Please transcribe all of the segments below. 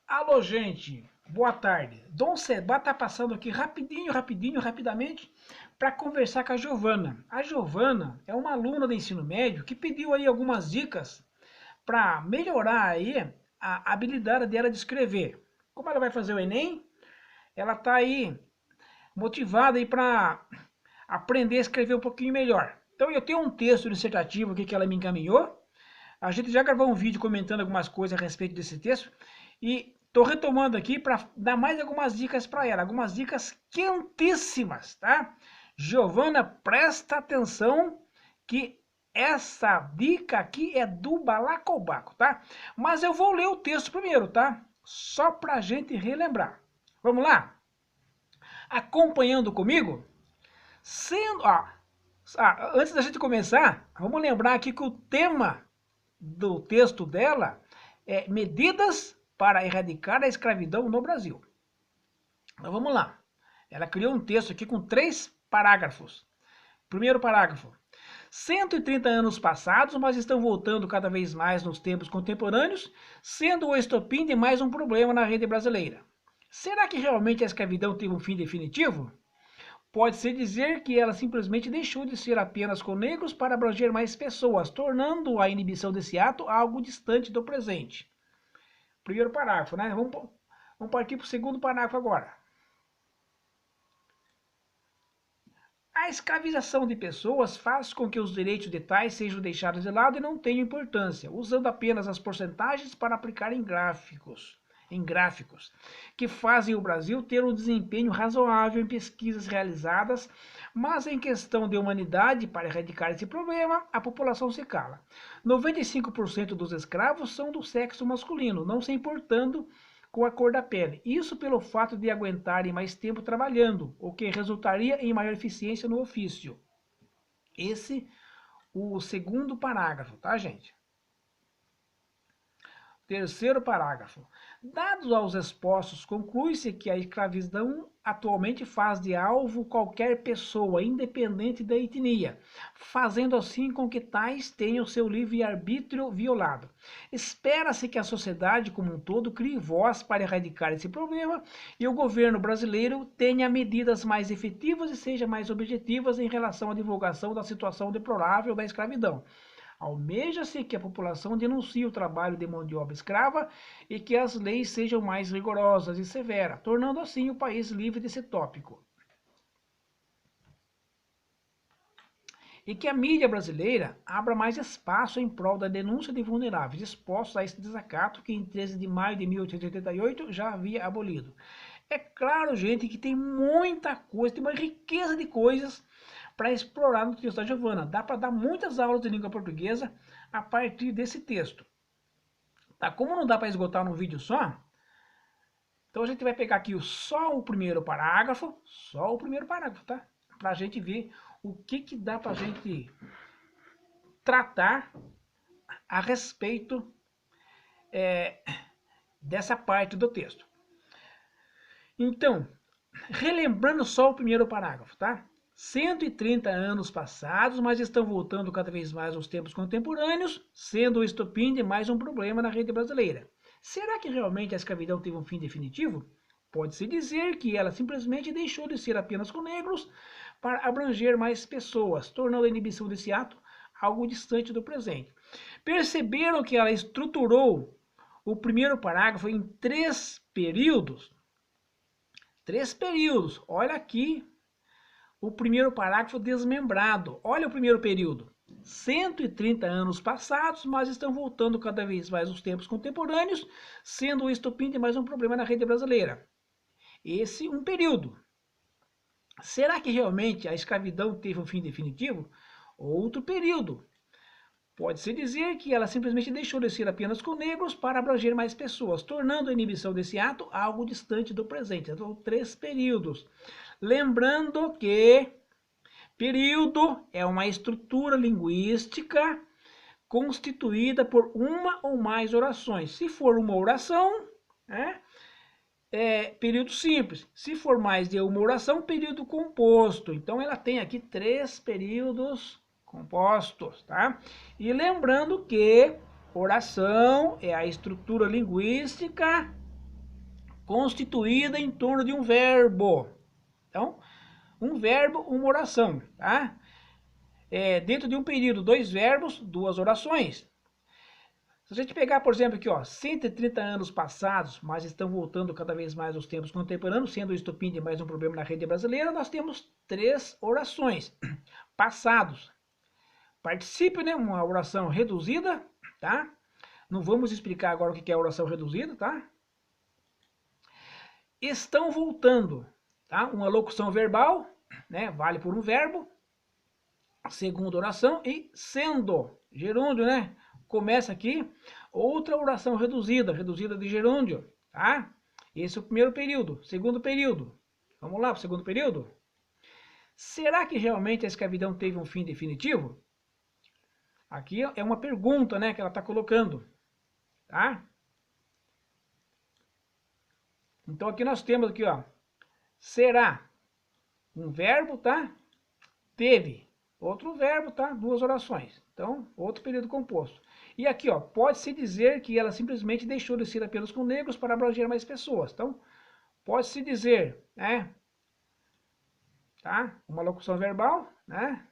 Alô, gente, boa tarde. Dom Seba tá passando aqui rapidamente, para conversar com a Giovana. A Giovana é uma aluna do ensino médio que pediu aí algumas dicas para melhorar aí a habilidade dela de escrever. Como ela vai fazer o Enem, ela tá aí motivada aí para aprender a escrever um pouquinho melhor. Então eu tenho um texto dissertativo aqui que ela me encaminhou. A gente já gravou um vídeo comentando algumas coisas a respeito desse texto e estou retomando aqui para dar mais algumas dicas para ela, algumas dicas quentíssimas, tá? Giovana, presta atenção que essa dica aqui é do balacobaco, tá? Mas eu vou ler o texto primeiro, tá? Só para a gente relembrar. Vamos lá? Acompanhando comigo? Sendo, antes da gente começar, vamos lembrar aqui que o tema do texto dela é medidas para erradicar a escravidão no Brasil. Então vamos lá. Ela criou um texto aqui com 3 parágrafos. Primeiro parágrafo. 130 anos passados, mas estão voltando cada vez mais nos tempos contemporâneos, sendo o estopim de mais um problema na rede brasileira. Será que realmente a escravidão teve um fim definitivo? Pode-se dizer que ela simplesmente deixou de ser apenas com negros para abranger mais pessoas, tornando a inibição desse ato algo distante do presente. Primeiro parágrafo, né? Vamos partir para o segundo parágrafo agora. A escravização de pessoas faz com que os direitos de tais sejam deixados de lado e não tenham importância, usando apenas as porcentagens para aplicar em gráficos, que fazem o Brasil ter um desempenho razoável em pesquisas realizadas, mas em questão de humanidade, para erradicar esse problema, a população se cala. 95% dos escravos são do sexo masculino, não se importando com a cor da pele. Isso pelo fato de aguentarem mais tempo trabalhando, o que resultaria em maior eficiência no ofício. Esse o segundo parágrafo, tá, gente? Terceiro parágrafo. Dados aos expostos, conclui-se que a escravidão atualmente faz de alvo qualquer pessoa, independente da etnia, fazendo assim com que tais tenham seu livre-arbítrio violado. Espera-se que a sociedade como um todo crie voz para erradicar esse problema e o governo brasileiro tenha medidas mais efetivas e seja mais objetivas em relação à divulgação da situação deplorável da escravidão. Almeja-se que a população denuncie o trabalho de mão de obra escrava e que as leis sejam mais rigorosas e severas, tornando assim o país livre desse tópico. E que a mídia brasileira abra mais espaço em prol da denúncia de vulneráveis expostos a esse desacato que em 13 de maio de 1888 já havia abolido. É claro, gente, que tem muita coisa, tem uma riqueza de coisas para explorar no texto da Giovana. Dá para dar muitas aulas de língua portuguesa a partir desse texto. Tá? Como não dá para esgotar num vídeo só, então a gente vai pegar aqui só o primeiro parágrafo, tá? Para a gente ver o que dá para a gente tratar a respeito dessa parte do texto. Então, relembrando só o primeiro parágrafo, tá? 130 anos passados, mas estão voltando cada vez mais aos tempos contemporâneos, sendo o estopim de mais um problema na rede brasileira. Será que realmente a escravidão teve um fim definitivo? Pode-se dizer que ela simplesmente deixou de ser apenas com negros para abranger mais pessoas, tornando a inibição desse ato algo distante do presente. Perceberam que ela estruturou o primeiro parágrafo em 3 períodos? 3 períodos. Olha aqui o primeiro parágrafo desmembrado. Olha o primeiro período. 130 anos passados, mas estão voltando cada vez mais os tempos contemporâneos, sendo o estopim de mais um problema na rede brasileira. Esse um período. Será que realmente a escravidão teve um fim definitivo? Outro período. Pode-se dizer que ela simplesmente deixou de ser apenas com negros para abranger mais pessoas, tornando a inibição desse ato algo distante do presente. Então, 3 períodos. Lembrando que período é uma estrutura linguística constituída por uma ou mais orações. Se for uma oração, é período simples. Se for mais de uma oração, período composto. Então ela tem aqui 3 períodos compostos, tá? E lembrando que oração é a estrutura linguística constituída em torno de um verbo. Então, um verbo, uma oração, tá? Dentro de um período, 2 verbos, 2 orações. Se a gente pegar, por exemplo, aqui, ó, 130 anos passados, mas estão voltando cada vez mais aos tempos contemporâneos, sendo o estopim de mais um problema na rede brasileira, nós temos 3 orações. Passados. Particípio, né? Uma oração reduzida, tá? Não vamos explicar agora o que é a oração reduzida, tá? Estão voltando, tá? Uma locução verbal, né? Vale por um verbo. Segunda oração e sendo, gerúndio, né? Começa aqui outra oração reduzida, reduzida de gerúndio, tá? Esse é o primeiro período. Segundo período. Vamos lá para o segundo período? Será que realmente a escravidão teve um fim definitivo? Aqui é uma pergunta, né, que ela está colocando, tá? Então aqui nós temos aqui, ó, será um verbo, tá? Teve outro verbo, tá? 2 orações. Então, outro período composto. E aqui, ó, pode-se dizer que ela simplesmente deixou de ser apenas com negros para abranger mais pessoas. Então, pode-se dizer, né? Tá? Uma locução verbal, né?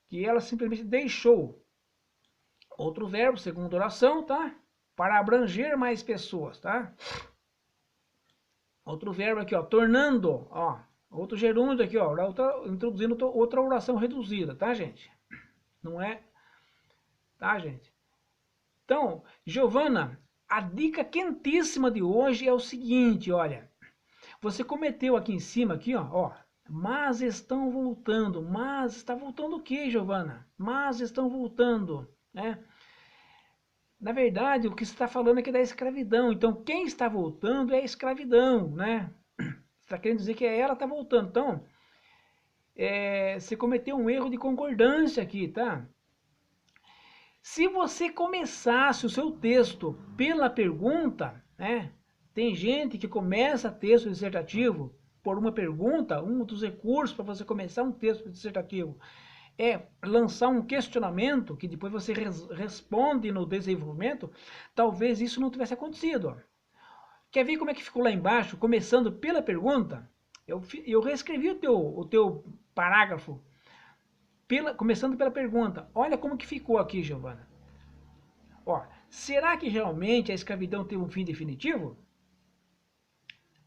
Que ela simplesmente deixou outro verbo, segunda oração, tá? Para abranger mais pessoas, tá? Outro verbo aqui, ó, tornando, ó, outro gerúndio aqui, ó, introduzindo outra oração reduzida, tá, gente? Não é, tá, gente? Então, Giovana, a dica quentíssima de hoje é o seguinte, olha, você cometeu aqui em cima, aqui, ó, mas estão voltando, mas está voltando o que, Giovana? Mas estão voltando, né? Na verdade, o que você está falando aqui é da escravidão. Então, quem está voltando é a escravidão, né? Você está querendo dizer que ela está voltando. Então, você cometeu um erro de concordância aqui, tá? Se você começasse o seu texto pela pergunta, né? Tem gente que começa texto dissertativo por uma pergunta. Um dos recursos para você começar um texto dissertativo é lançar um questionamento que depois você responde no desenvolvimento. Talvez isso não tivesse acontecido. Quer ver como é que ficou lá embaixo, começando pela pergunta? Eu reescrevi o teu parágrafo, começando pela pergunta. Olha como que ficou aqui, Giovana. Ó, será que realmente a escravidão teve um fim definitivo?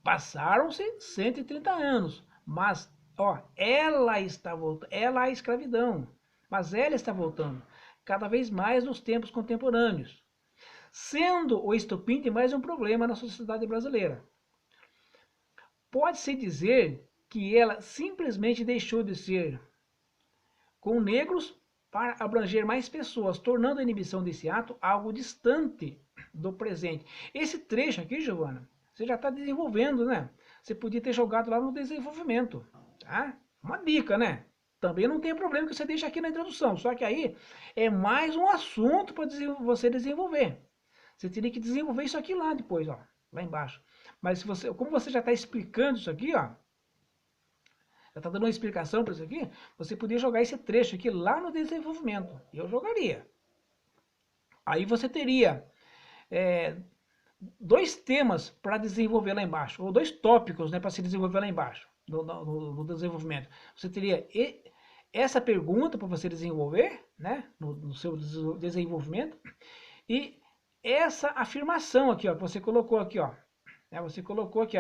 Passaram-se 130 anos, mas ó, ela está voltando, ela é a escravidão, mas ela está voltando cada vez mais nos tempos contemporâneos, sendo o estopim de mais um problema na sociedade brasileira. Pode-se dizer que ela simplesmente deixou de ser com negros para abranger mais pessoas, tornando a inibição desse ato algo distante do presente. Esse trecho aqui, Giovana, você já está desenvolvendo, né? Você podia ter jogado lá no desenvolvimento, tá? Uma dica, né? Também não tem problema que você deixe aqui na introdução, só que aí é mais um assunto para você desenvolver. Você teria que desenvolver isso aqui lá depois, ó, lá embaixo. Mas se você, como você já está explicando isso aqui, ó, já está dando uma explicação para isso aqui, você podia jogar esse trecho aqui lá no desenvolvimento. Eu jogaria. Aí você teria 2 temas para desenvolver lá embaixo, ou 2 tópicos, né, para se desenvolver lá embaixo, no desenvolvimento. Você teria essa pergunta para você desenvolver, né, no seu desenvolvimento, e essa afirmação aqui, ó, que você colocou aqui, ó, né, você colocou aqui,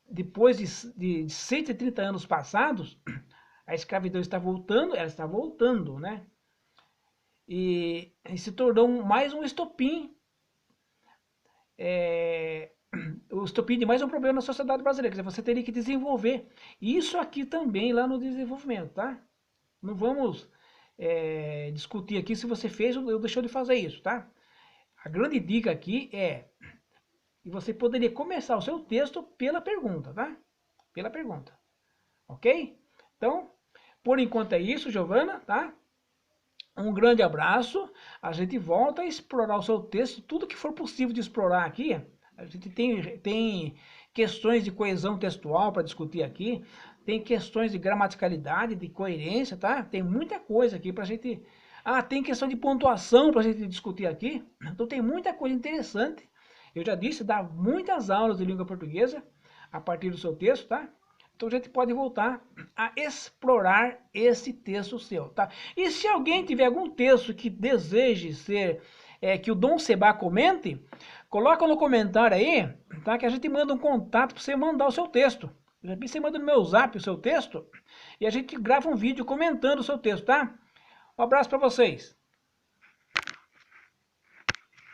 depois de 130 anos passados, a escravidão está voltando, ela está voltando, né, e se tornou mais um estopim, o estopim de mais um problema na sociedade brasileira. Quer dizer, você teria que desenvolver isso aqui também lá no desenvolvimento, tá? Não vamos discutir aqui se você fez ou deixou de fazer isso, tá? A grande dica aqui é que você poderia começar o seu texto pela pergunta, tá? Pela pergunta, ok? Então, por enquanto é isso, Giovana, tá? Um grande abraço, a gente volta a explorar o seu texto, tudo que for possível de explorar aqui. A gente tem questões de coesão textual para discutir aqui, tem questões de gramaticalidade, de coerência, tá? Tem muita coisa aqui para a gente Ah, tem questão de pontuação para a gente discutir aqui. Então tem muita coisa interessante. Eu já disse, dá muitas aulas de língua portuguesa a partir do seu texto, tá? Então a gente pode voltar a explorar esse texto seu, tá? E se alguém tiver algum texto que deseje ser, que o Dom Seba comente, coloca no comentário aí, tá? Que a gente manda um contato para você mandar o seu texto. Você manda no meu zap o seu texto e a gente grava um vídeo comentando o seu texto, tá? Um abraço para vocês.